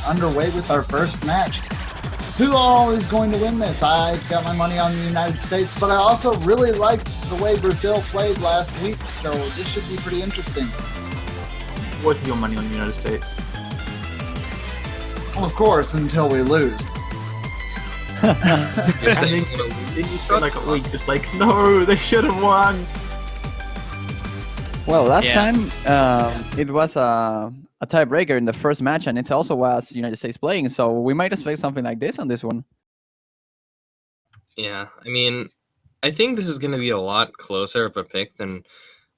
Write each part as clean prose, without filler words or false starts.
underway with our first match. Who all is going to win this? I got my money on the United States, but I also really liked the way Brazil played last week, so this should be pretty interesting. What's your money on the United States? Well, of course, until we lose. You're saying you spent like a week just like, no, they should have won. Well, last time it was a tiebreaker in the first match, and it also was United States playing, so we might expect something like this on this one. Yeah, I mean, I think this is going to be a lot closer of a pick than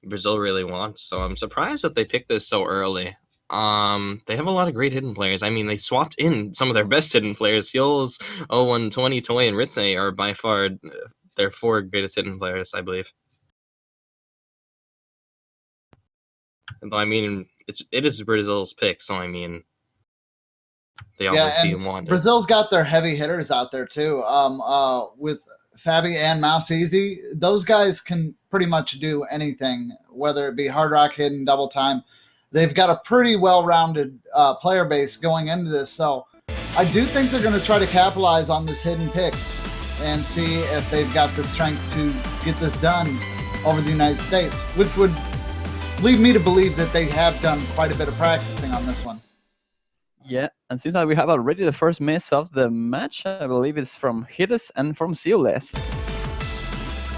Brazil really wants, so I'm surprised that they picked this so early. They have a lot of great hidden players. I mean, they swapped in some of their best hidden players. Fuels, 0120, Toy, and Ritze are by far their 4 greatest hidden players, I believe. Though, I mean, it is Brazil's pick, so I mean, they obviously want it. Brazil's got their heavy hitters out there too. With Fabi and Mouse Easy, those guys can pretty much do anything, whether it be hard rock, hidden, double time. They've got a pretty well-rounded player base going into this, so I do think they're going to try to capitalize on this hidden pick and see if they've got the strength to get this done over the United States, which would lead me to believe that they have done quite a bit of practicing on this one. Yeah, and seems like we have already the first miss of the match. I believe it's from Hides and from Sealless.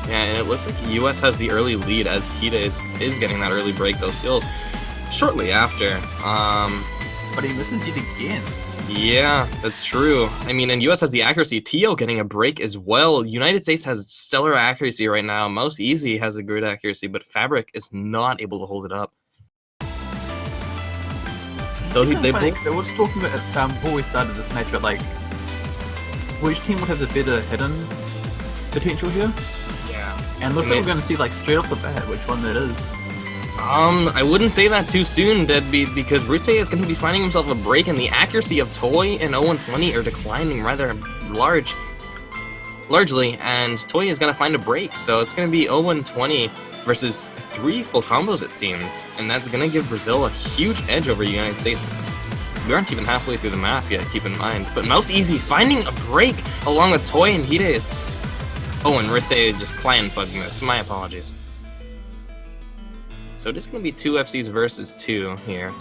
Yeah, and it looks like the US has the early lead as Hides is getting that early break, those Seals shortly after. But he misses it again. Yeah, that's true. I mean, and US has the accuracy. Tio getting a break as well. United States has stellar accuracy right now. Mouse Easy has a great accuracy, but Fabric is not able to hold it up. Though they was talking about before we started this match, but like, which team would have the better hidden potential here? Yeah. And looks like we're going to see like straight off the bat which one that is. I wouldn't say that too soon, Deadbeat, because Ritze is going to be finding himself a break, and the accuracy of Toy and 0120 are declining rather largely, and Toy is going to find a break, so it's going to be 0120 versus 3 full combos, it seems, and that's going to give Brazil a huge edge over the United States. We aren't even halfway through the map yet, keep in mind, but Mouse Easy finding a break along with Toy and Hides. Oh, and Ritze just client bug missed, my apologies. So it is going to be 2 FCs versus 2 here.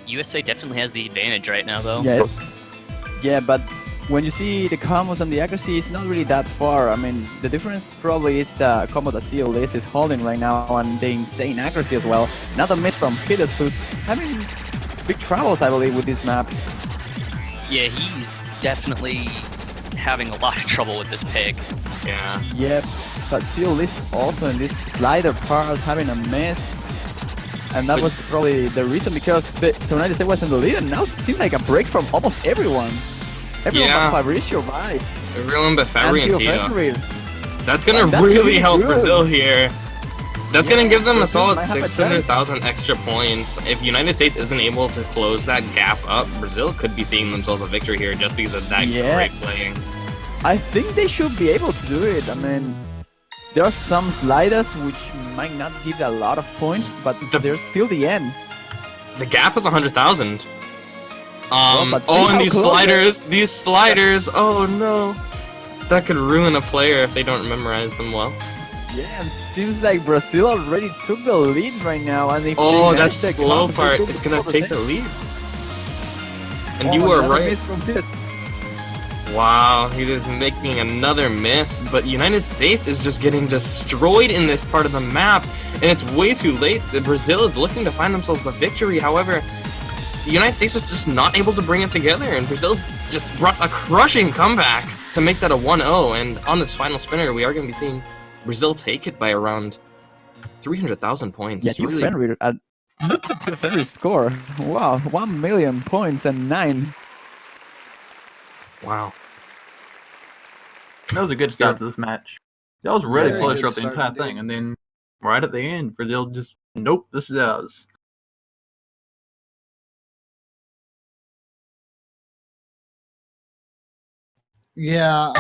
USA definitely has the advantage right now, though. Yeah, but when you see the combos and the accuracy, it's not really that far. I mean, the difference probably is the combo that Sealless is holding right now and the insane accuracy as well. Another miss from Hides, who's having big troubles, I believe, with this map. Yeah, he's definitely having a lot of trouble with this pick. Yeah. Yep, but Sealless also in this slider part is having a mess. And that was probably the reason, because the United States was in the lead, and now it seems like a break from almost everyone. Everyone but Fabricio, right? Everyone but Fabri and Tio. That's gonna that's really help good. Brazil here. That's gonna give them a Brazil solid might have a 600,000 extra points. If United States isn't able to close that gap up, Brazil could be seeing themselves a victory here just because of that great playing. I think they should be able to do it. I mean, there are some sliders which might not give a lot of points, but there's still the end. The gap is 100,000. Well, and these sliders, oh no. That could ruin a player if they don't memorize them well. Yeah, it seems like Brazil already took the lead right now, and if that slow part is gonna take the lead. And you were right. Wow, he is making another miss, but United States is just getting destroyed in this part of the map, and it's way too late. Brazil is looking to find themselves the victory. However, the United States is just not able to bring it together, and Brazil's just brought a crushing comeback to make that a 1-0, and on this final spinner, we are going to be seeing Brazil take it by around 300,000 points. Yeah, Tio Fenrir's score. Wow, 1 million points and 9. Wow. That was a good start to this match. That was really close throughout the entire thing, and then right at the end, Brazil just, nope, this is ours. Yeah,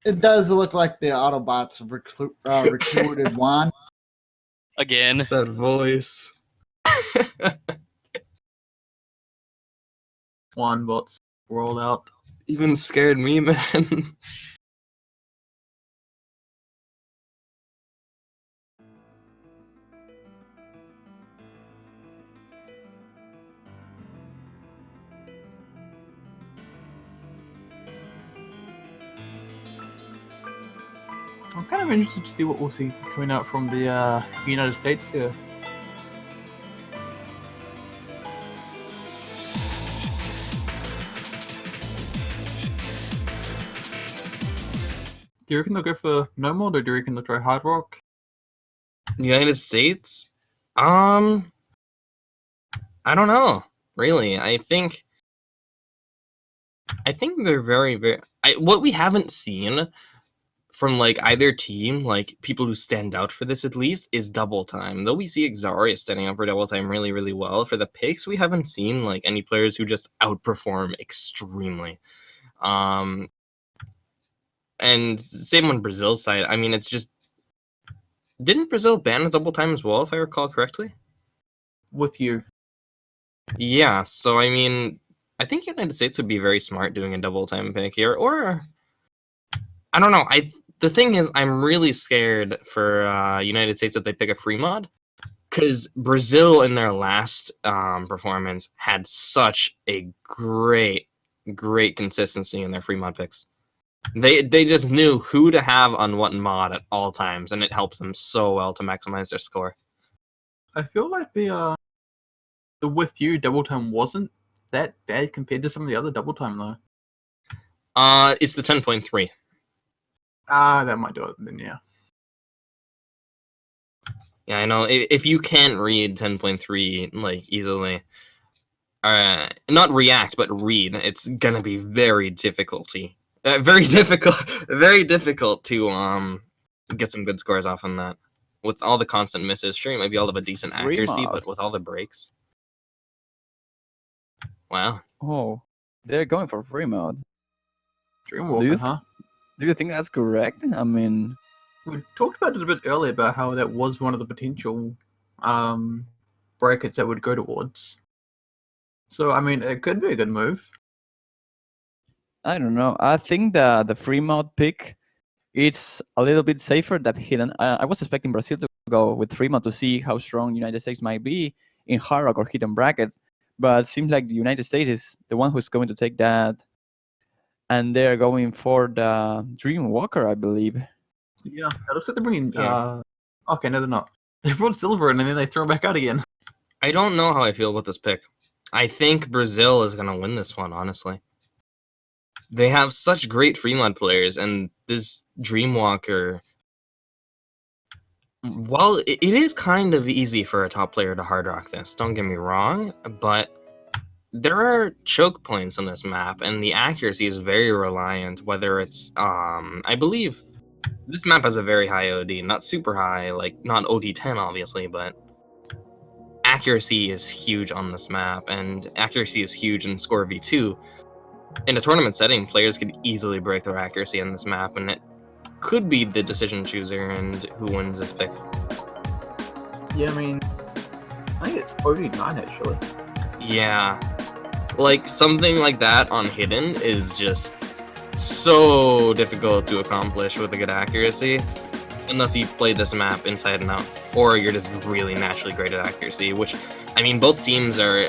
it does look like the Autobots recruited Juan. Again. That voice. One bots rolled out. Even scared me, man. I'm kind of interested to see what we'll see coming out from the United States here. Do you reckon they'll go for no mod, or do you reckon they'll try hard rock? United States? I don't know. Really, I think they're very. What we haven't seen from like either team, like people who stand out for this at least, is double time. Though we see Xaria standing up for double time really, really well. For the picks, we haven't seen like any players who just outperform extremely. And same on Brazil's side. I mean, it's just, didn't Brazil ban a double time as well, if I recall correctly? With you. Yeah, so I mean, I think United States would be very smart doing a double time pick here, or I don't know. The thing is, I'm really scared for United States that they pick a free mod, because Brazil in their last performance had such a great consistency in their free mod picks. They just knew who to have on what mod at all times, and it helped them so well to maximize their score. I feel like the with you double time wasn't that bad compared to some of the other double time though. It's the 10.3. That might do it then, yeah. Yeah, I know. If you can't read 10.3 like easily, not react but read, it's gonna be very difficult to get some good scores off on that. With all the constant misses, sure, you might be able to have a decent accuracy, but with all the breaks, wow. Oh, they're going for free mode. Dreamwalker, huh? Do you think that's correct? I mean, We talked about it a bit earlier about how that was one of the potential brackets that would go towards. So, I mean, it could be a good move. I don't know. I think the free mode pick, it's a little bit safer than hidden. I was expecting Brazil to go with free mode to see how strong United States might be in hard rock or hidden brackets, but it seems like the United States is the one who's going to take that, and they're going for the Dreamwalker, I believe. Yeah, it looks like they're bringing. Yeah. Okay, no, they're not. They brought silver in and then they throw it back out again. I don't know how I feel about this pick. I think Brazil is gonna win this one, honestly. They have such great free mod players, and this Dreamwalker, well, it is kind of easy for a top player to hard rock this, don't get me wrong, but there are choke points on this map, and the accuracy is very reliant, whether it's, I believe this map has a very high OD, not super high, like, not OD 10, obviously, but accuracy is huge on this map, and accuracy is huge in Score V2. In a tournament setting, players could easily break their accuracy on this map, and it could be the decision chooser and who wins this pick. Yeah, I mean, I think it's 49 actually. Yeah, like something like that on hidden is just so difficult to accomplish with a good accuracy, unless you play this map inside and out, or you're just really naturally great at accuracy, which, I mean, both teams are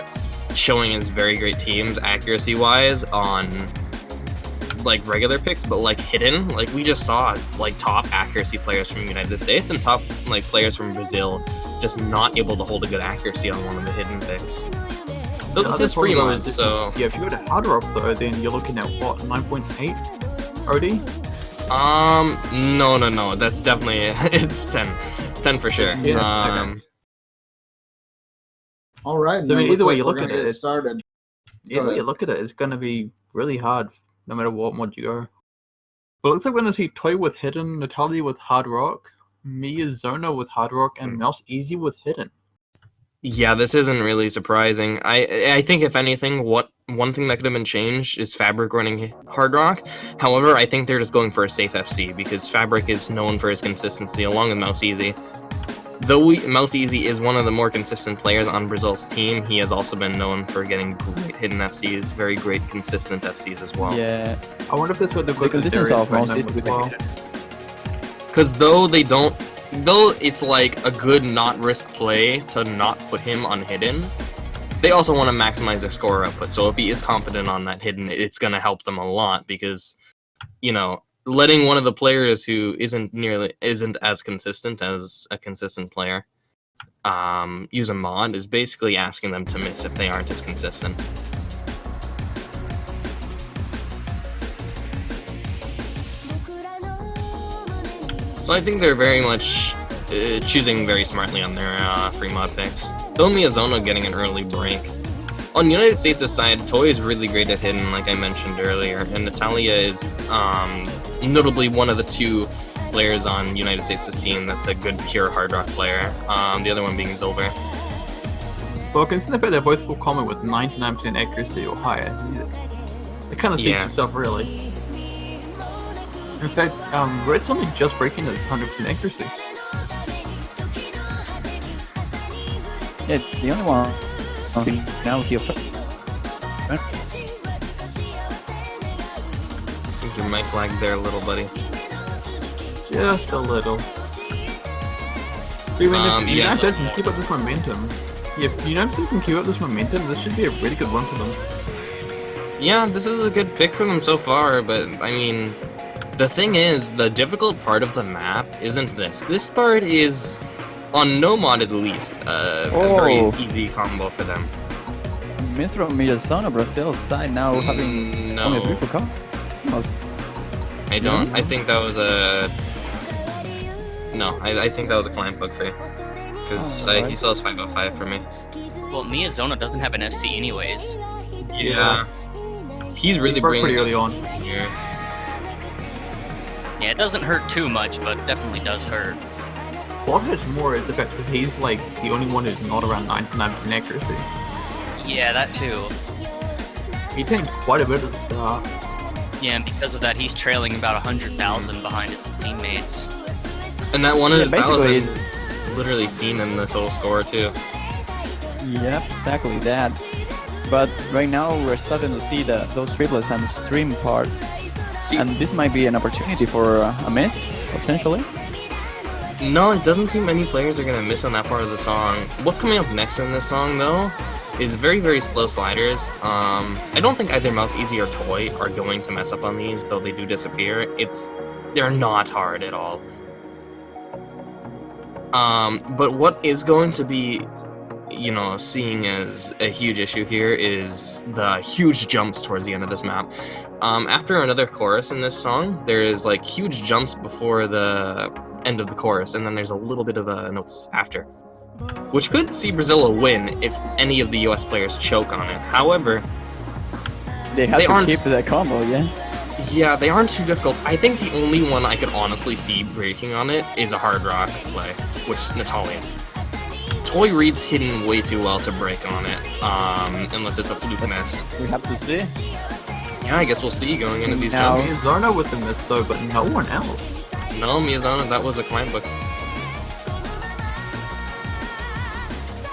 showing as very great teams accuracy wise on like regular picks, but like hidden, like we just saw like top accuracy players from the United States and top like players from Brazil just not able to hold a good accuracy on one of the hidden picks. Though this is free mod, so yeah, if you go to hard rock though, then you're looking at what, 9.8 OD? No, that's definitely it's 10 for sure. Yeah, All right. So, I mean, either way you look at it, it started. Either way you look at it, it's going to be really hard no matter what mod you go. But it looks like we're going to see Toy with hidden, Natalie with hard rock, Mia Zona with hard rock, and Mouse Easy with hidden. Yeah, this isn't really surprising. I think if anything, one thing that could have been changed is Fabric running hard rock. However, I think they're just going for a safe FC because Fabric is known for his consistency along with Mouse Easy. Though Mouse Easy is one of the more consistent players on Brazil's team, he has also been known for getting great hidden FCs, very great consistent FCs as well. Yeah, I wonder if this would have the got this consistency area of right Mouse now is as with the well. hidden. Because though it's like a good not risk play to not put him on hidden, they also want to maximize their score output. So if he is confident on that hidden, it's going to help them a lot because, you know, letting one of the players who isn't as consistent as a consistent player use a mod is basically asking them to miss if they aren't as consistent. So I think they're very much choosing very smartly on their free mod picks. Though Miyazono getting an early break. On United States' side, Toy is really great at hidden, like I mentioned earlier, and Natalia is notably one of the two players on United States' team that's a good pure hard rock player. The other one being Zolver. Well, considering the fact they're both full combat with 99% accuracy or higher, it kind of speaks for itself, really. In fact, Red's only just breaking his 100% accuracy. Yeah, it's the only one. Now with your I think your mic lagged there a little, buddy. Just a little. Even if the yeah. United States can keep up this momentum, if the United States can keep up this momentum, this should be a really good one for them. Yeah, this is a good pick for them so far, but I mean, the thing is, the difficult part of the map isn't this. This part is, on no mod at least, a very easy combo for them. miss from Miyazono, Brazil's side now having no. only a beautiful come. I don't. I think that was a. No, I think that was a client bug for you. Because he still has 505 for me. Well, Miyazono doesn't have an FC anyways. Yeah. He's really bringing pretty early on. Here. Yeah, it doesn't hurt too much, but definitely does hurt. What hurts more is the fact that he's like the only one who's not around 99% accuracy. Yeah, that too. He tanked quite a bit at the start. Yeah, and because of that, he's trailing about 100,000 behind his teammates. And that 100,000 basically is literally seen in the total score too. Yep, exactly that. But right now we're starting to see those triplets and stream part. And this might be an opportunity for a miss, potentially. No, it doesn't seem many players are going to miss on that part of the song. What's coming up next in this song, though, is very, very slow sliders. I don't think either Mouse Easy or Toy are going to mess up on these, though they do disappear. They're not hard at all. But what is going to be, seeing as a huge issue here is the huge jumps towards the end of this map. After another chorus in this song, there is like huge jumps before the end of the chorus, and then there's a little bit of notes after, which could see Brazil a win if any of the US players choke on it. However, they have to keep that combo, yeah? Yeah, they aren't too difficult. I think the only one I could honestly see breaking on it is a hard rock play, which is Natalia. Toy reads hidden way too well to break on it, unless it's a fluke miss. We have to see. Yeah, I guess we'll see going into these Now- jumps. Miyazono with the miss though, but no one else. No, Miyazono, that was a client book.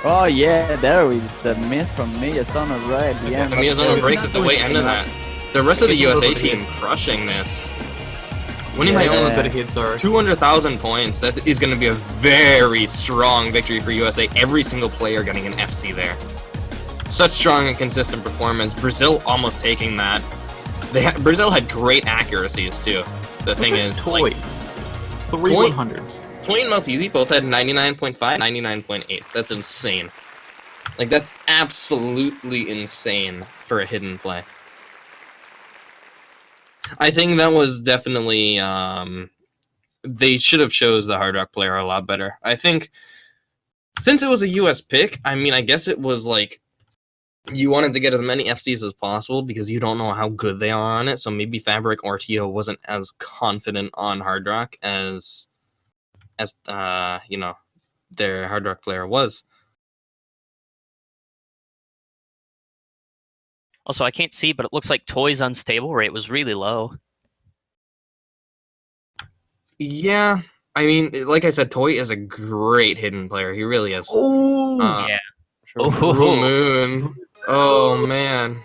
Oh yeah, there is the miss from Miyazono right at the end. And Miyazono breaks at the way end of that. The rest of the USA team crushing this. Winning by Yeah. almost Better hits are 200,000 points. That is going to be a very strong victory for USA. Every single player getting an FC there. Such strong and consistent performance. Brazil almost taking that. Brazil had great accuracies too. The thing is, Toy. like, 3 Toy- 100s. Toy and Mouse Easy both had 99.5, 99.8. That's insane. Like, that's absolutely insane for a hidden play. I think that was definitely, they should have chose the hard rock player a lot better. I think, since it was a US pick, I mean, I guess it was like, you wanted to get as many FCs as possible because you don't know how good they are on it, so maybe Fabric or Tio wasn't as confident on hard rock as their hard rock player was. Also, I can't see, but it looks like Toy's unstable rate was really low. Yeah, I mean, like I said, Toy is a great hidden player. He really is. Oh, Yeah. Sure. Oh, Cruel Moon. Oh man.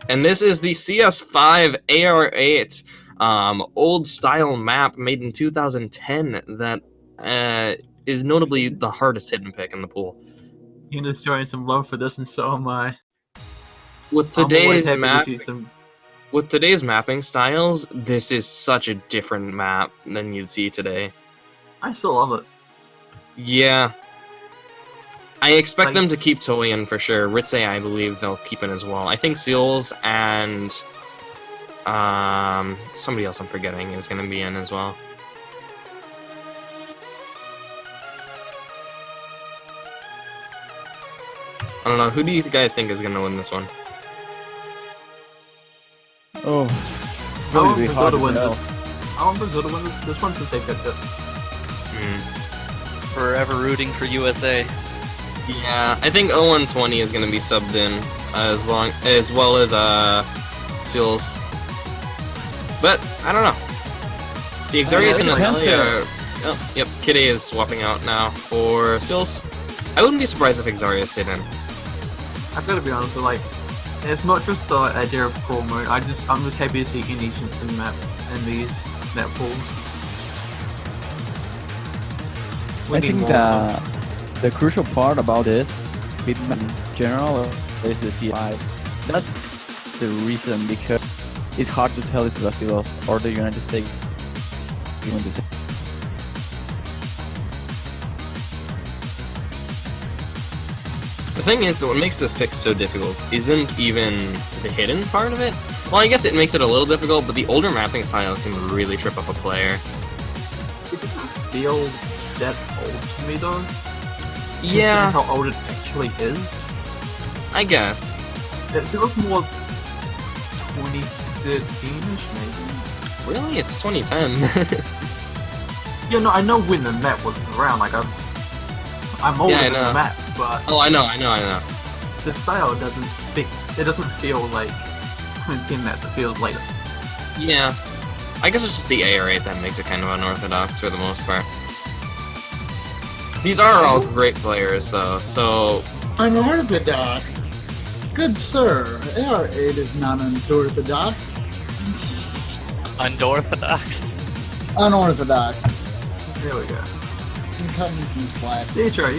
And this is the CS5 AR8 old style map made in 2010 that is notably the hardest hidden pick in the pool. Hina's showing some love for this, and so am I. With I'm always today's happy map, to see some. with today's mapping styles, this is such a different map than you'd see today. I still love it. Yeah. I expect Like- them to keep Toy in for sure. Ritze, I believe they'll keep in as well. I think Seals and somebody else I'm forgetting is going to be in as well. I don't know. Who do you guys think is going to win this one? Oh, I want really Brazil hard to to win tell. this. I want Brazil to win this one since they picked it. Forever rooting for USA. Yeah, I think 0120 is going to be subbed in as well as Seals. But I don't know. See, Xarius and Natalia are. Oh, yep, Kid A is swapping out now for Seals. I wouldn't be surprised if Xarius stayed in. I've got to be honest with it's not just the idea of Cruel Moon. I'm just happy to see any agents in these map pools. We I need think more of them. the crucial part about this, Bitman in general, is the C5. That's the reason, because it's hard to tell if Brazil or the United States going to take. The thing is that what makes this pick so difficult isn't even the hidden part of it. Well, I guess it makes it a little difficult, but the older mapping style can really trip up a player. It doesn't feel that old to me though. Yeah, Considering how old it actually is. I guess. It feels more 2013-ish maybe. Really? It's 2010. Yeah, no, I know when the map was around. Like I'm older Yeah, I than know. the map, but Oh, I know. the style doesn't speak. It doesn't feel like 2010 map. It feels later. Yeah. I guess it's just the AR8 that makes it kind of unorthodox for the most part. These are all great players, though, so... Unorthodox? Good sir, AR8 is not unorthodox. Unorthodox. Unorthodox. There we go. You can cut me some slack. Deidre,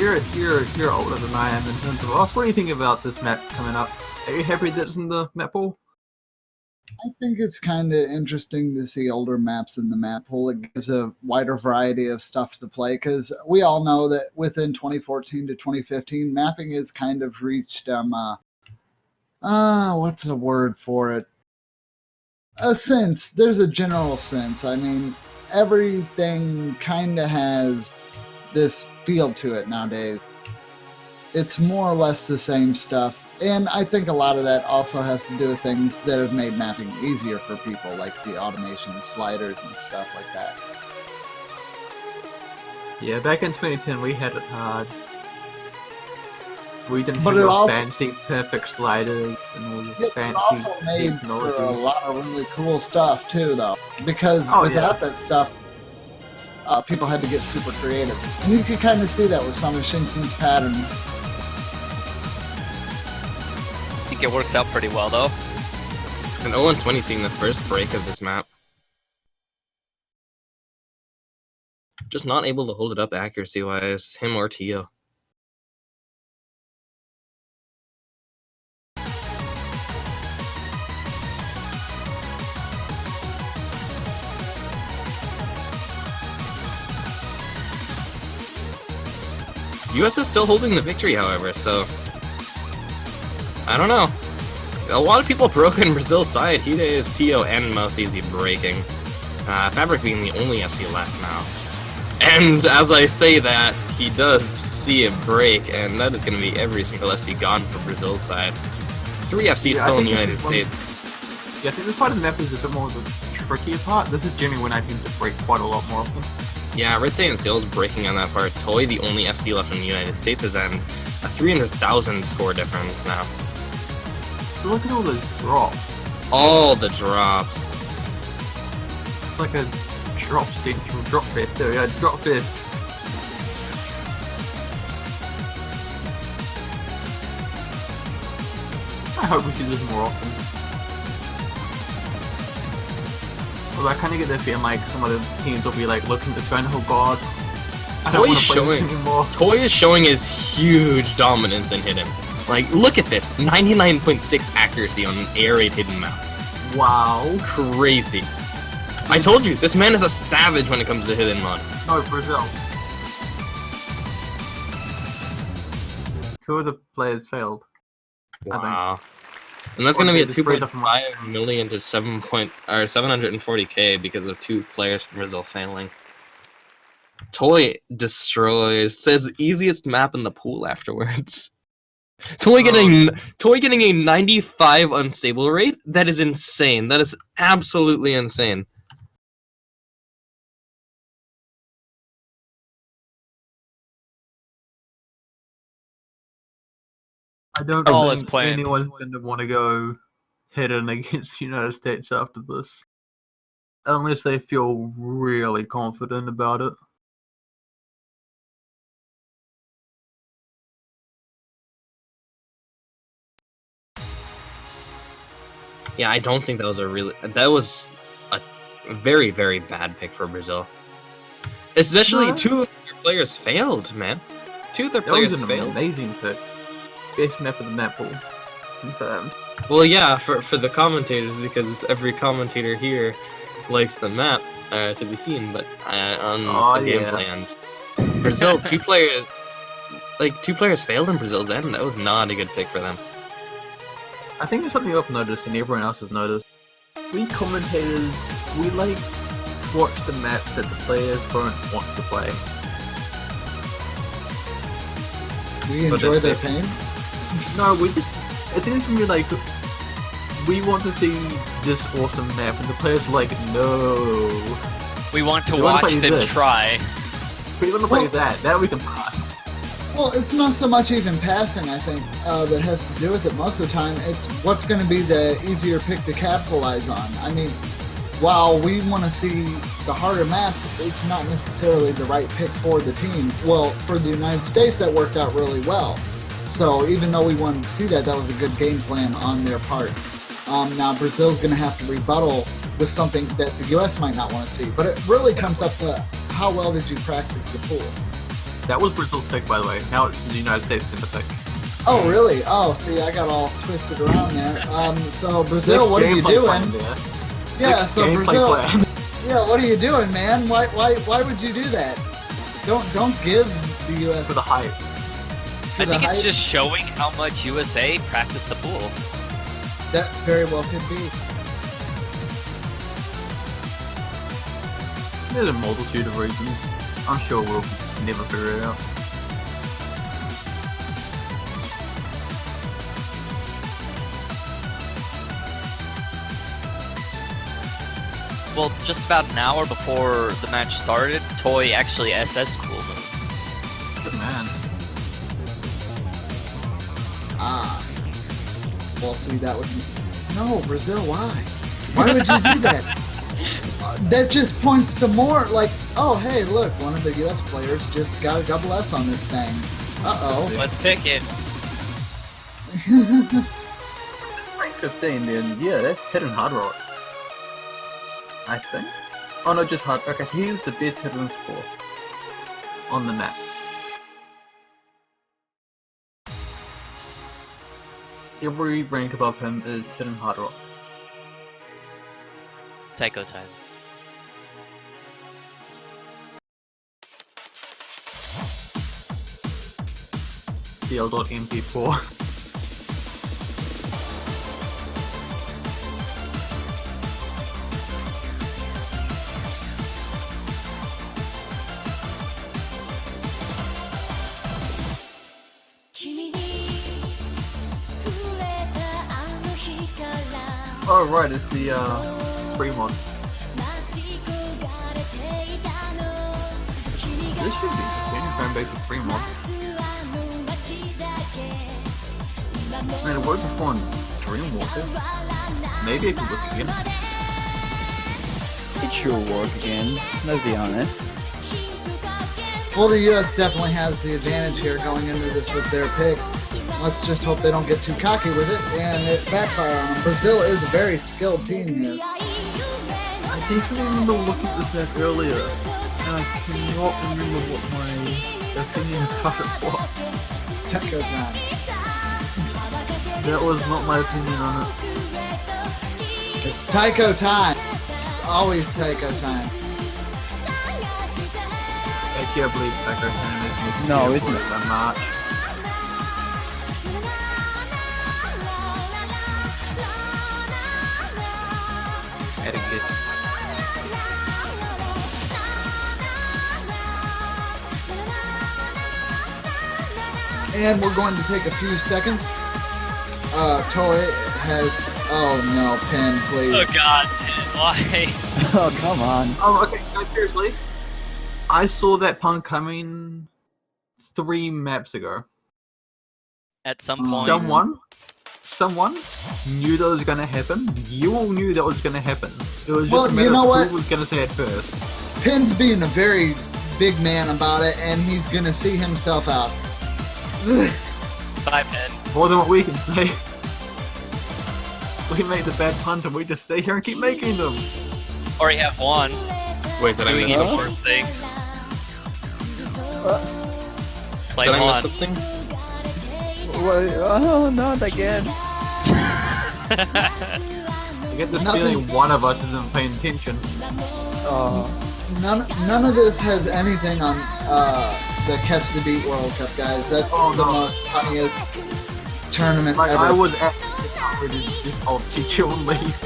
you're older than I am in terms of us. What do you think about this map coming up? Are you happy that it's in the map pool? I think it's kind of interesting to see older maps in the map pool. It gives a wider variety of stuff to play, because we all know that within 2014 to 2015, mapping has kind of reached what's the word for it? A sense. There's a general sense. I mean, everything kind of has this feel to it nowadays. It's more or less the same stuff. And I think a lot of that also has to do with things that have made mapping easier for people, like the automation sliders and stuff like that. Yeah, back in 2010 we had it hard. We didn't But have it the also- fancy perfect sliders and all the It fancy also made for technology. a lot of really cool stuff too, though, because Oh, without that stuff, people had to get super creative, and you could kind of see that with some of Shinson's patterns. I think it works out pretty well, though. And 0120 seeing the first break of this map. Just not able to hold it up accuracy-wise, him or Tio. US is still holding the victory, however, so... I don't know. A lot of people broke in Brazil's side. Hide is Tio and Mouse Easy breaking. Fabric being the only FC left now. And as I say that, he does see a break, and that is going to be every single FC gone for Brazil's side. 3 FCs Yeah, I still in the think United this is States. Yeah, I think this part of the map is a bit more of the trickier part. This is generally when I tend to break quite a lot more often. Yeah, Ritze and Seals breaking on that part. Toy, the only FC left in the United States, is in a 300,000 score difference now. So look at all those drops. All the drops. It's like a drop fist, there we go, drop fist. I hope we see this more often. Although I kind of get the feeling like some of the teams will be like looking at this going, oh god, I don't want to play this anymore. Toy is showing his huge dominance in hidden. Like, look at this, 99.6 accuracy on an air raid hidden map. Wow. Crazy. I told you, this man is a savage when it comes to hidden mod. No, Brazil. 2 of the players failed. Wow. And that's going to be a 2.5 million to 740k because of 2 players from Brazil failing. Toy destroys, says easiest map in the pool afterwards. Toy getting a 95 unstable rate? That is insane. That is absolutely insane. I don't think anyone's going to want to go hidden against the United States after this. Unless they feel really confident about it. Yeah, I don't think that was that was a very, very bad pick for Brazil. Especially 2 of their players failed, man. 2 of their players failed. That was an amazing pick. Best map of the map pool. Confirmed. Well, yeah, for the commentators, because every commentator here likes the map to be seen, but on the gameplay end. Brazil, 2 players failed in Brazil's end. That was not a good pick for them. I think there's something I've noticed and everyone else has noticed. We commentators, we like to watch the map that the players don't want to play. We enjoy their pain? No, it seems to me like we want to see this awesome map and the players are like, no. We want to watch them try. We want to play that we can pass. Well, it's not so much even passing, I think, that has to do with it. Most of the time, it's what's going to be the easier pick to capitalize on. I mean, while we want to see the harder maps, it's not necessarily the right pick for the team. Well, for the United States, that worked out really well. So even though we wanted to see that, that was a good game plan on their part. Now, Brazil's going to have to rebuttal with something that the U.S. might not want to see. But it really comes up to how well did you practice the pool. That was Brazil's pick, by the way. Now it's the United States' pick. Oh, really? Oh, see, I got all twisted around there. So, Brazil, what are you doing? Yeah, so Brazil. Yeah, what are you doing, man? Why would you do that? Don't give the U.S. for the hype. I think it's just showing how much USA practiced the pool. That very well could be. There's a multitude of reasons. I'm sure we'll never figure it out. Well, just about an hour before the match started, Toy actually SS cool move. Good man. Well, see, that would be... No, Brazil, why? Why would you do that? That just points to more, like, oh, hey, look, one of the U.S. players just got a double S on this thing. Uh-oh. Let's pick it. Rank 15, then, yeah, that's hidden hard rock. I think. Oh, no, just hard. Okay, so he's the best hidden score on the map. Every rank above him is hidden hard rock. Taiko time. CL.mp4. Oh right, it's the Fremont. This should be interesting, going back to Fremont. Man, it worked before in Dreamwalker. Maybe I could look again. it should work again. Let's be honest. Well, the U.S. definitely has the advantage here going into this with their pick. Let's just hope they don't get too cocky with it and it backfire on them. Brazil is a very skilled team here. I definitely remember looking at this match earlier, and I cannot remember what my opinion of it was. Techo time. That was not my opinion on it. It's Taiko time. It's always Taiko time. I can't believe Taco Cannon is making No, it isn't for it? the March. Had a guess. And we're going to take a few seconds. Toy has. Oh no, Pin, please. Oh god, why? Oh, come on. Oh, okay, guys, seriously. I saw that pun coming 3 maps ago. At some Oh, point. Someone knew that was gonna happen. You all knew that was gonna happen. It was just Well, a matter you know of what? who was gonna say it first. Pin's being a very big man about it, and he's gonna see himself out. Bye, Pen. More than what we can say. We made the bad puns and we just stay here and keep making them. Already have one. Wait, did I Doing miss even something? worse things. Play Did I miss on. something? Wait, oh, not again. I get this Nothing. feeling one of us isn't paying attention. Oh, None of this has anything on the Catch the Beat World Cup, guys. That's Oh, the no. most funniest tournament Like, ever. I was actually not ready to just old teacher and leave.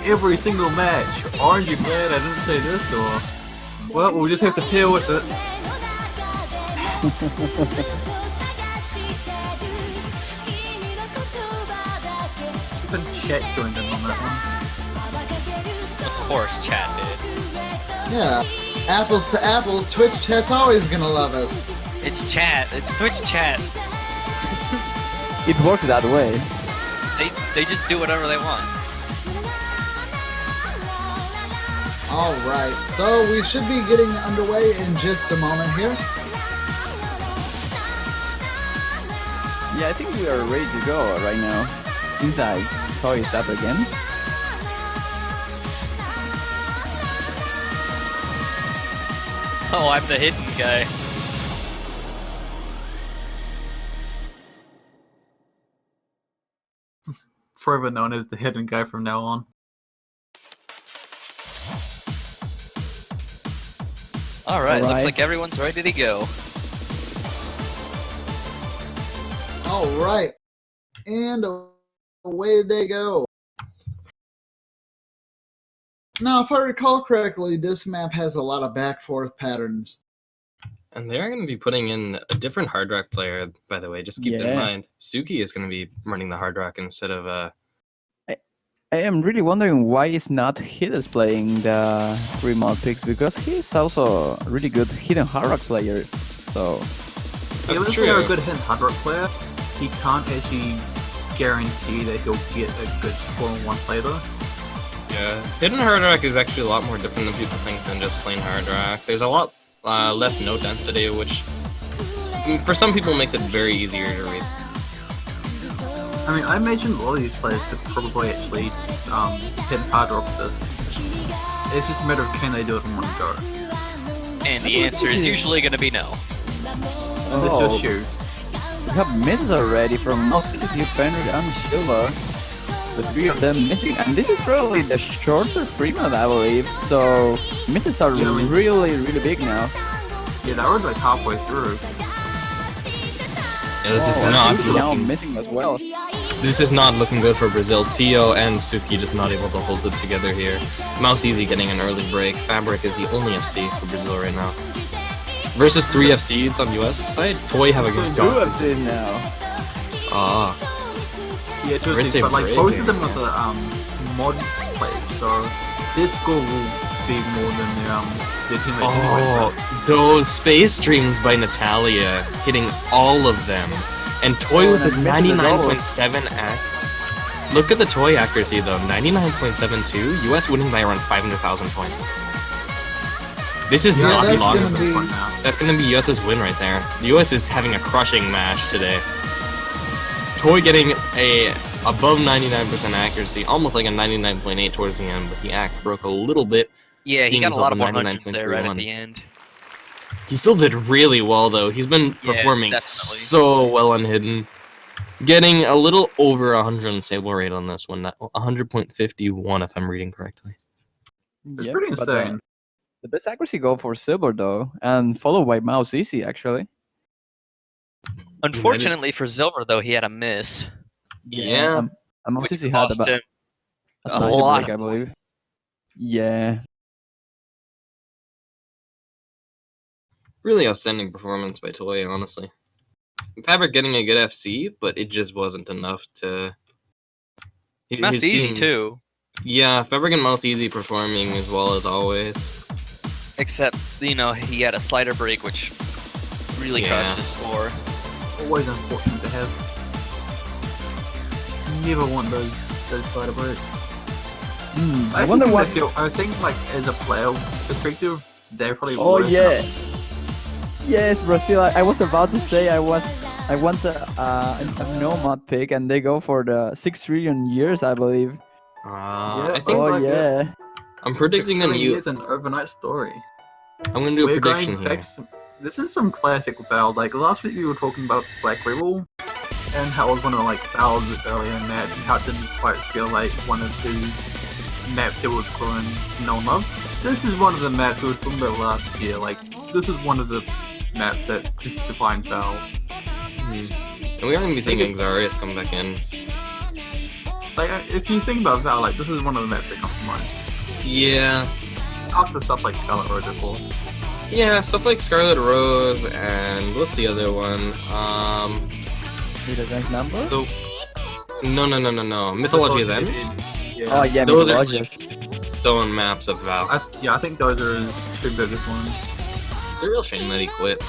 Every single match. Aren't you glad I didn't say this, or... Well, we'll just have to deal with it. Even chat joined in on that one. Of course, chat did. Yeah. Apples to apples, Twitch chat's always gonna love us. It's chat. It's Twitch chat. it works that way. They just do whatever they want. Alright, so we should be getting underway in just a moment here. Yeah, I think we are ready to go right now. Seems like Toy is up again. Oh, I'm the hidden guy. Forever known as the hidden guy from now on. Alright, looks Alright. like everyone's ready to go. Alright. And away they go. Now, if I recall correctly, this map has a lot of back-forth patterns. And they're going to be putting in a different Hard Rock player, by the way. Just keep that in Yeah. mind. Suki is going to be running the Hard Rock instead of... I am really wondering why is not Hiddes playing the remote picks, because he's also a really good hidden hard rock player. So Even That's if true. they're a good hidden hard rock player, he can't actually guarantee that he'll get a good score on one play though. Yeah. Hidden Hard Rock is actually a lot more different than people think than just plain Hard Rock. There's a lot less note density, which for some people makes it very easier to read. I mean, I imagine a lot of these players could probably actually hit hard rock this. It's just a matter of can they do it in one go. And the answer is usually going to be no. And this Oh. is you. we have misses already from Mouse City, Fenrir, and Silver. The 3 of them missing, and this is probably the shorter Fremont, I believe. So misses are Yeah, I mean- really big now. Yeah, that was like halfway through. Yeah, this is Oh, not Suki now looking, missing as well. this is not looking good for Brazil. Tio and Suki just not able to hold it together here. Mouse Easy getting an early break. Fabric is the only FC for Brazil right now. Versus 3 FCs on US side. Toy have a good Two job. FCs now. Ah, Yeah, two Ritzy but like break. both of them are the mod players, so this score will be more than their teammates anyway. oh, those space streams by Natalia hitting all of them, and Toy Oh, with and his missing the 99.7 act. Look at the toy accuracy though, 99.72. US winning by around 500,000 points. This is Yeah, not that's long. gonna be- That's gonna be US's win right there. The US is having a crushing match today. Toy getting a above 99% accuracy, almost like a 99.8 towards the end, but the act broke a little bit. Yeah, he Seeing got a lot of himself 100s there right at 99.31. the end. He still did really well though. He's been Yes, performing definitely. so well on hidden. Getting a little over 100 unstable rate on this one, 100.51 if I'm reading correctly. It's Yeah, pretty but, insane. the best accuracy go for silver though, and followed by Mouse Easy actually. Unfortunately for Silver, though, he had a miss. Yeah. And Mouse Which Easy had cost him a a sniper lot break, of I believe. Yeah. Really outstanding performance by Toy, honestly. Fabric getting a good FC, but it just wasn't enough to. Mouse his Easy, team- too. Yeah, Fabric and Mouse Easy performing as well as always. Except, you know, he had a slider break, which really Yeah. crushed his score. Always unfortunate to have. Never want those slider breaks. I wonder what. I think like as a player perspective, they're probably Oh worse yeah. enough. Yes, Brazil. I was about to say I want a nomad pick, and they go for the 6 trillion years, I believe. I think Oh like it. yeah. I'm predicting them. It's an overnight story. I'm gonna do a We're prediction going here. back this is some classic Val. Like last week we were talking about Black Rebel and how it was one of like Val's earlier match and how it didn't quite feel like one of the maps that was going to no love. This is one of the maps we were talking about last year. Like this is one of the maps that just defined Val. And we are gonna be seeing Xarius come back in. Like if you think about Val, like this is one of the maps that comes to mind. Yeah. After stuff like Scarlet Road, of course. Yeah, stuff like Scarlet Rose and what's the other one? Need a nice number? So no. Mythology's End. Yeah. Oh yeah, Those are Mythologies. Stone maps of Val. I think those are his two biggest ones. It's a real shame that he quit.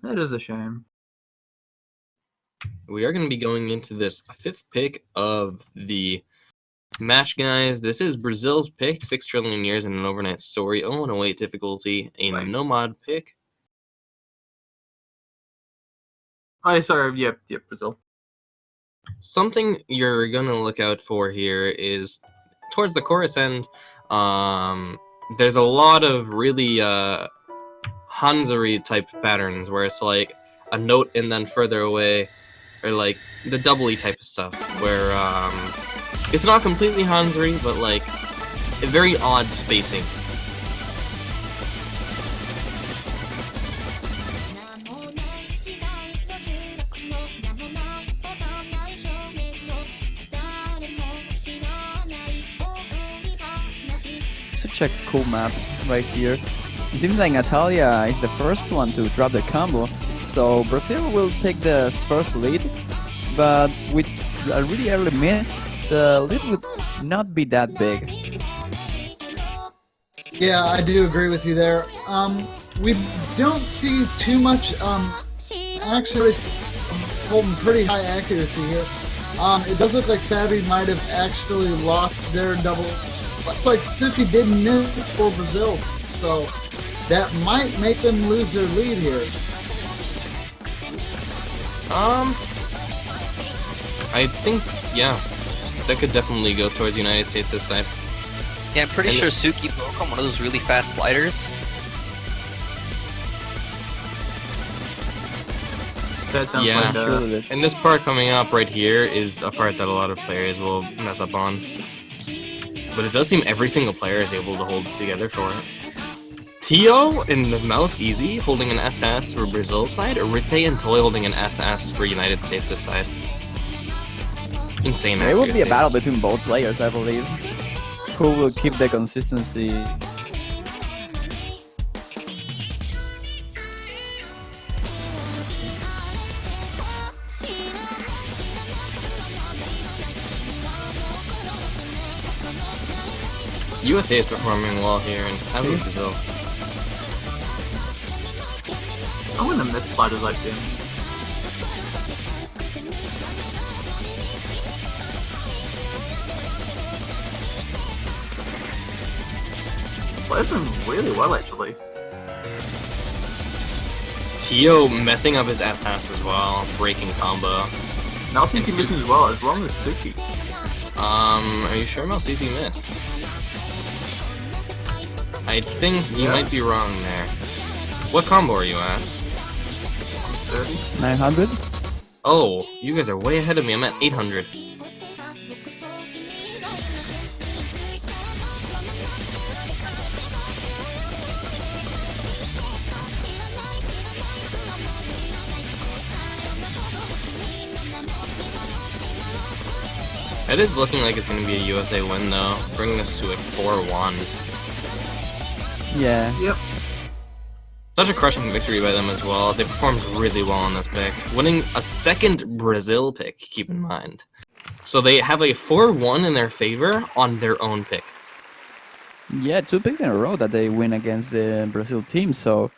That is a shame. We are going to be going into this fifth pick of the match, guys. This is Brazil's pick, 6 trillion years in an overnight story, 0-8 difficulty, a Right. nomad pick. Oh, sorry, yep, Brazil. Something you're going to look out for here is towards the chorus end, there's a lot of really Hanzari type patterns where it's like a note and then further away, or like the doubly type of stuff where it's not completely Hanzari, but like a very odd spacing. Such a cool map right here. It seems like Natalia is the first one to drop the combo, so Brazil will take the first lead, but with a really early miss, the lead would not be that big. Yeah, I do agree with you there. We don't see too much, actually holding pretty high accuracy here. It does look like Fabi might have actually lost their double. Looks like Suki did miss for Brazil, so that might make them lose their lead here. I think, yeah, that could definitely go towards the United States this side. Yeah, I'm pretty And sure Suki broke on one of those really fast sliders. That sounds Yeah. like Sure of it. And this part coming up right here is a part that a lot of players will mess up on. But it does seem every single player is able to hold it together for it. Tio and the Mouse Easy holding an SS for Brazil's side, or Ritze and Toy holding an SS for United States' side. Insane. It will be a accuracies. battle between both players, I believe. Who will keep the consistency? USA is performing well here, and as is Brazil. I wouldn't have missed sliders like them. plays them really well, actually. Tio messing up his SS as well, breaking combo. Malsisi missing as well, as long as Suki. Are you sure Malsisi missed? I think you might be wrong there. What combo are you at? 30. 900? Oh, you guys are way ahead of me. I'm at 800. It is looking like it's going to be a USA win, though, bringing us to a 4-1. Yeah. Yep. Such a crushing victory by them as well. They performed really well on this pick, winning a second Brazil pick, keep in mind. So they have a 4-1 in their favor on their own pick. Yeah, 2 picks in a row that they win against the Brazil team. So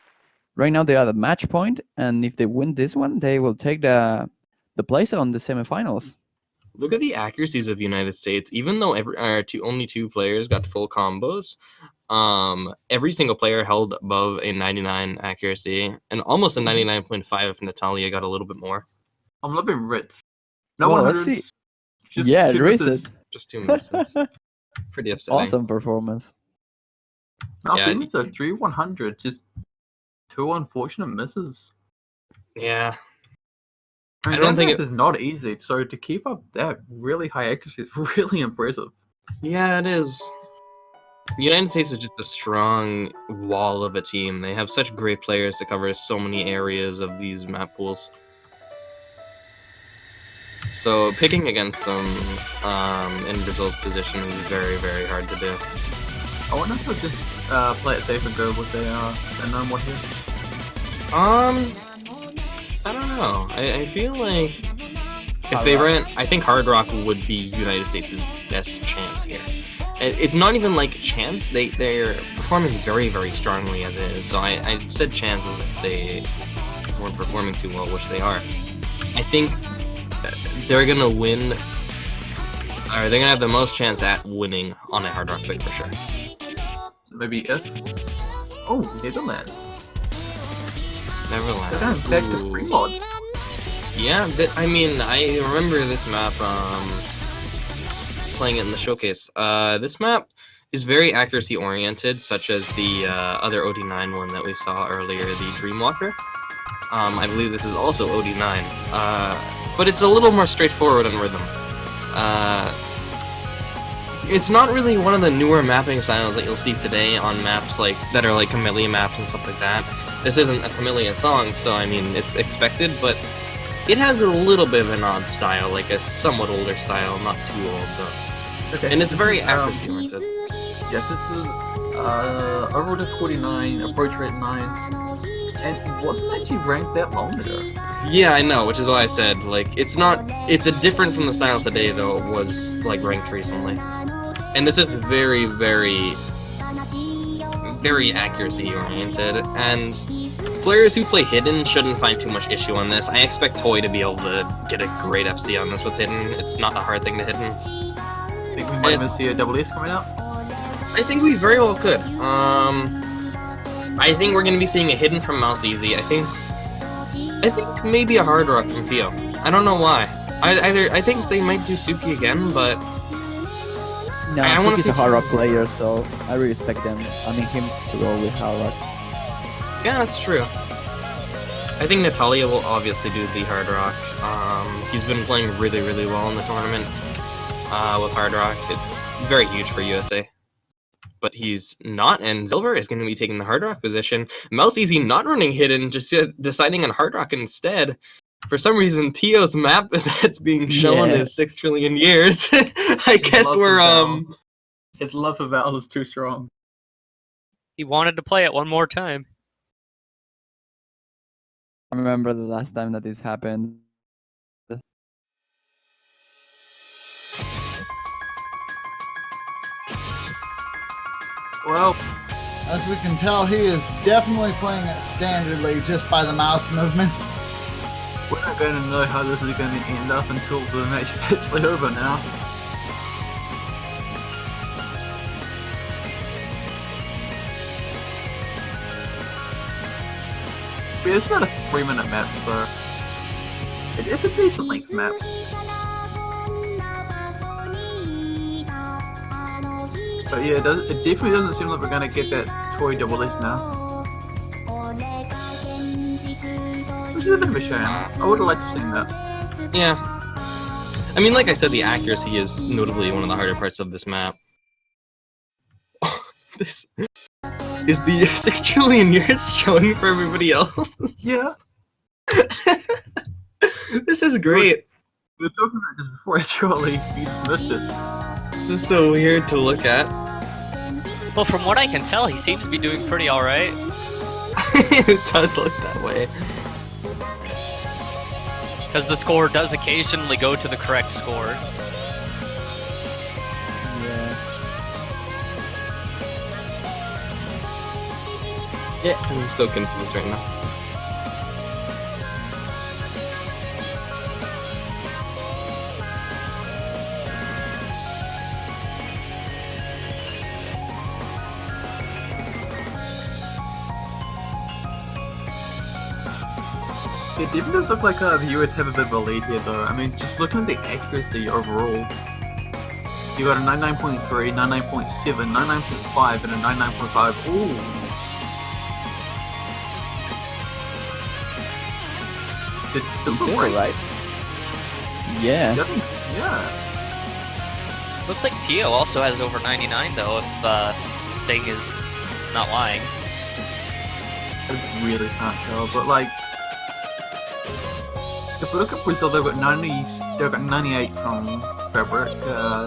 right now they are at the match point, and if they win this one, they will take the place on the semifinals. Look at the accuracies of United States. Even though only 2 players got full combos, every single player held above a 99 accuracy, and almost a 99.5 if Natalia got a little bit more. I'm loving Ritz. No Well, 100s. let's see. Just Yeah, 2 Reese. misses. Just 2 misses. Pretty upsetting. Awesome performance. Malsisi though, 3 100. Just 2 unfortunate misses. Yeah. I mean, I don't think it's not easy, so to keep up that really high accuracy is really impressive. Yeah, it is. The United States is just a strong wall of a team. They have such great players to cover so many areas of these map pools. So picking against them in Brazil's position is very, very hard to do. I wonder if they'll just play it safe and go with their known one here. I don't know. I feel like if they ran, I think Hard Rock would be United States' best chance here. It's not even like chance. They're performing very, very strongly as it is. So I said chance as if they weren't performing too well, which they are. I think they're gonna win, or they're gonna have the most chance at winning on a Hard Rock pick for sure. Maybe if. Oh, Netherlands. Neverland. They're going back to free mod. Yeah, I mean, I remember this map playing it in the showcase. This map is very accuracy oriented, such as the other OD9 one that we saw earlier, the Dreamwalker. I believe this is also OD9, but it's a little more straightforward on rhythm. It's not really one of the newer mapping styles that you'll see today on maps that are like Camellia maps and stuff like that. This isn't a Camellia song, so I mean, it's expected, but it has a little bit of an odd style, like a somewhat older style, not too old though. Okay. And it's very accuracy oriented. Yes, this is overall difficulty 9, approach rate 9, and it wasn't actually ranked that long ago. Yeah, I know, which is why I said, like, it's a different from the style today, though it was, like, ranked recently. And this is very, very, very accuracy-oriented, and players who play Hidden shouldn't find too much issue on this. I expect Toy to be able to get a great FC on this with Hidden. It's not a hard thing to Hidden. Think we might even see a double S coming out? I think we very well could. I think we're going to be seeing a Hidden from Mouse Easy. I think maybe a Hard Rock from Tio. I don't know why. I think they might do Suki again, but No, I wanna he's see a Hard Rock player, so I really respect him. I mean, him to go with Hard Rock. yeah, that's true. I think Natalia will obviously do the Hard Rock. He's been playing really, really well in the tournament with Hard Rock. It's very huge for USA. But he's not, and Silver is going to be taking the Hard Rock position. Mouse Easy not running Hidden, just deciding on Hard Rock instead. For some reason, Tio's map that's being shown is 6 trillion years. I guess we're His love for Val is too strong. He wanted to play it one more time. I remember the last time that this happened. Well, As we can tell, he is definitely playing it standardly just by the mouse movements. we're not going to know how this is going to end up until the match is actually over now. But it's not a 3-minute map, so it is a decent length map. But yeah, it definitely doesn't seem like we're gonna get that toy double S now. Which is a bit of a shame. I would have liked to have seen that. Yeah. I mean, like I said, the accuracy is notably one of the harder parts of this map. This is the 6 trillion years showing for everybody else. Yeah. This is great. We were talking about this before, actually. You just missed it. This is so weird to look at. Well, from what I can tell, he seems to be doing pretty alright. It does look that way. Because the score does occasionally go to the correct score. Yeah, I'm so confused right now. It definitely does look like the US have a bit of a lead here, though. I mean, just looking at the accuracy overall, you got a 99.3, 99.7, 99.5, and a 99.5. Ooh. It's simple, right? Yeah. Yeah. Looks like Tio also has over 99 though, if Thing is not lying. I really can't tell, but like, if we look at Brazil, they've got 98 from Fabric,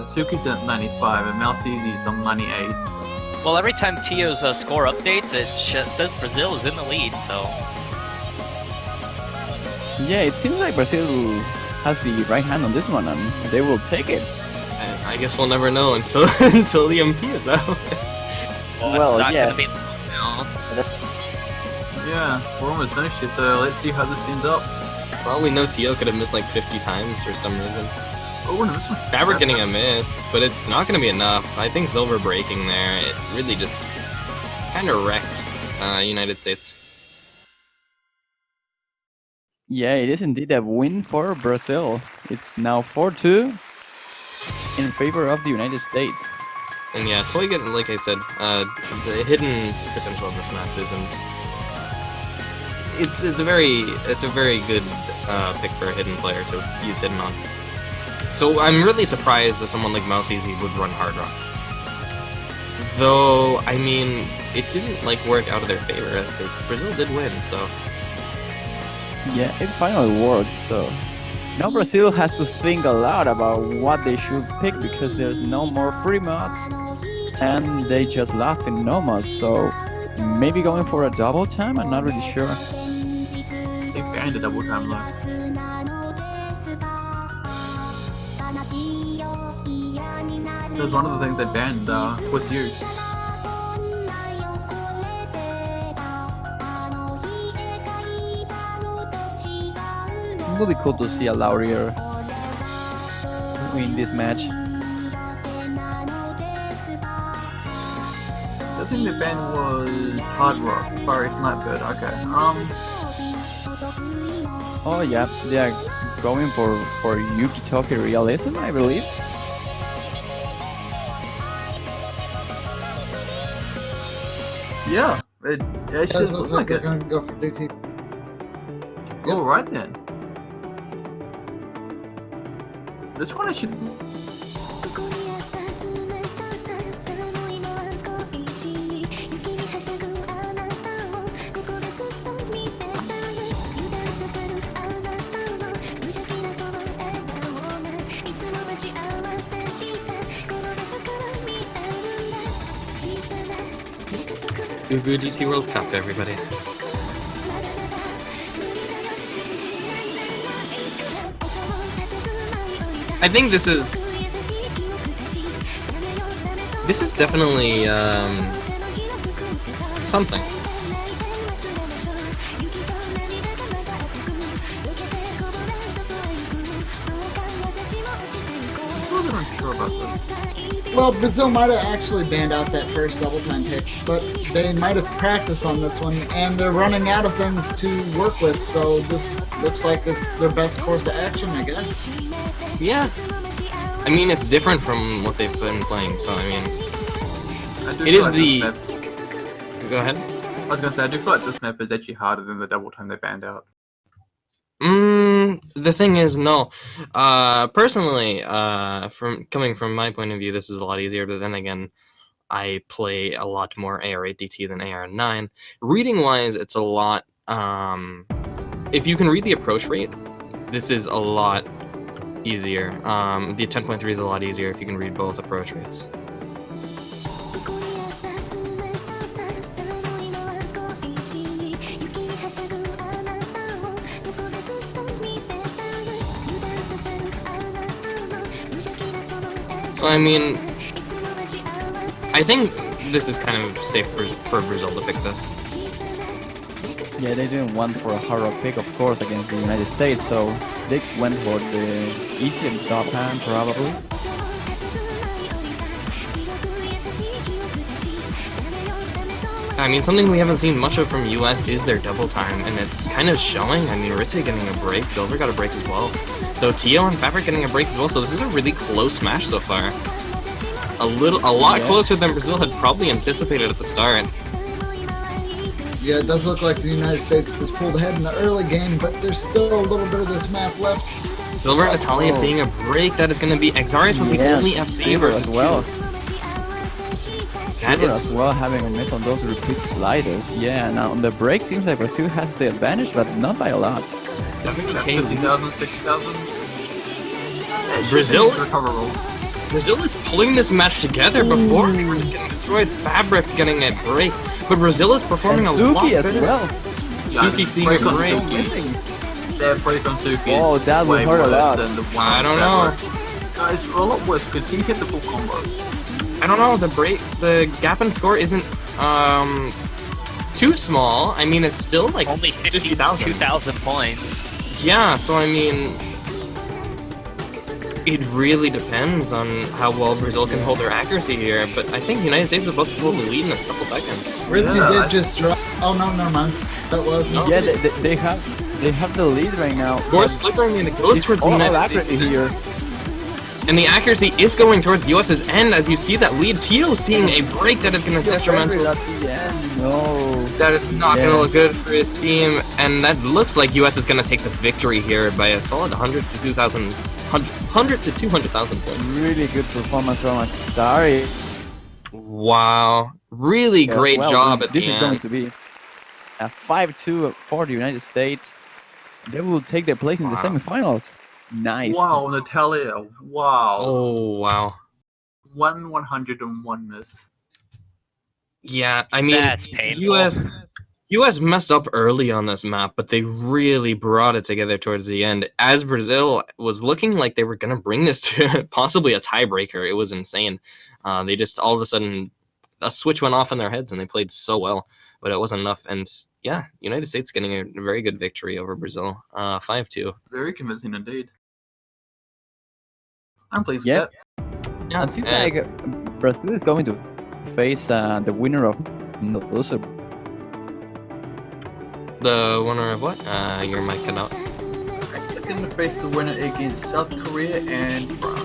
Suki's at 95, and Malsesi's on 98. Well, every time Tio's score updates, it says Brazil is in the lead, so... Yeah, it seems like Brazil has the right hand on this one, and they will take it. I guess we'll never know until until the MP is out. Well, not yeah. gonna be now. Yeah, we're almost finished it, so let's see how this ends up. For all we know, Tio could have missed like 50 times for some reason. Oh, we're gonna miss one. Fabric getting a miss, but it's not going to be enough. I think Silver breaking there, it really just kind of wrecked United States. Yeah, it is indeed a win for Brazil. It's now 4-2 in favor of the United States. And yeah, Toy getting, like I said, the hidden potential of this map isn't. It's a very good pick for a hidden player to use hidden on. So I'm really surprised that someone like Mouse Easy would run Hard Rock. Though I mean, it didn't like work out of their favor as Brazil did win, so. Yeah, it finally worked, so now Brazil has to think a lot about what they should pick because there's no more free mods and they just lost in no mods, so maybe going for a double time, I'm not really sure. They banned a double time though. That's one of the things they banned with you. It would be cool to see a Laurier win this match. The thing they banned was Hard Rock, Fiery Nightbird. Okay. Oh yeah, they are going for Yuki Toki Realism, I believe. Yeah, it actually Does looks look like like they're it. going to go for DT. All right then. This one I should. Ugu GT World Cup, everybody. I think this is definitely something. I'm not sure about this. Well, Brazil might have actually banned out that first double time pick, but they might have practiced on this one, and they're running out of things to work with, so this looks like their best course of action, I guess. Yeah. I mean, it's different from what they've been playing, so I mean, It is the. Go ahead. I was gonna say, I do feel like this map is actually harder than the double time they banned out. The thing is, no. Personally, coming from my point of view, this is a lot easier, but then again, I play a lot more AR8DT than AR9. Reading-wise, it's a lot, if you can read the approach rate, this is a lot easier. The 10.3 is a lot easier if you can read both approach rates. So, I mean, I think this is kind of safe for Brazil to pick this. Yeah, they didn't want for a hard rock pick, of course, against the United States, so they went for the easier top hand, probably. I mean, something we haven't seen much of from US is their double time, and it's kind of showing. I mean, Ritzy getting a break, Silver got a break as well. Though Tio and Fabric getting a break as well, so this is a really close match so far. A lot closer than Brazil had probably anticipated at the start. Yeah, it does look like the United States has pulled ahead in the early game, but there's still a little bit of this map left. Silver and Natalia seeing a break. That is going to be Exarius with the only FC Silver versus as well. That Silver is as well, having a miss on those repeat sliders. Yeah, now on the break seems like Brazil has the advantage, but not by a lot. I think like 50,000, 60,000. Brazil. Recoverable. Brazil is pulling this match together. Before they were just getting destroyed. Fabric getting a break, but Brazil is performing And a lot Suki as better. well. Suki seeing a break. Their break on Suki Oh, is that would way hurt a worse lot. than the one I on don't know. Fabric. Guys, a lot worse because he hit the full combo. I don't know. The gap in score isn't too small. I mean, it's still like Only 50,000. 2,000 points. Yeah, so I mean, it really depends on how well Brazil can hold their accuracy here, but I think the United States is about to pull the lead in a couple seconds. Ritzy Yeah, did just drop. Oh no, never mind. That was Yeah, they have the lead right now. Score's flickering and it goes towards the all United accuracy States. here. And the accuracy is going towards the US's end as you see that lead. Tio seeing a break that is going to detrimental. At the end, no. That is not going Yeah. to look good for his team, and that looks like US is going to take the victory here by a solid 100 to 2,000, 100 to 200,000 points. Really good performance from Sorry. Wow, really great job at this the is end. going to be a 5-2 for the United States. They will take their place in the Wow. semifinals. Nice. Wow, Natalia. Wow. Oh wow. 101 miss. Yeah, I mean, That's painful. US messed up early on this map, but they really brought it together towards the end. As Brazil was looking like they were going to bring this to possibly a tiebreaker, it was insane. They just all of a sudden a switch went off in their heads and they played so well, but it wasn't enough. And yeah, United States getting a very good victory over Brazil, 5-2. Very convincing indeed. I'm pleased Yeah. with that. Yeah, It seems like Brazil is going to face the winner of the loser. the winner of what? Your mic cut out. They're going to face the winner against South Korea and France.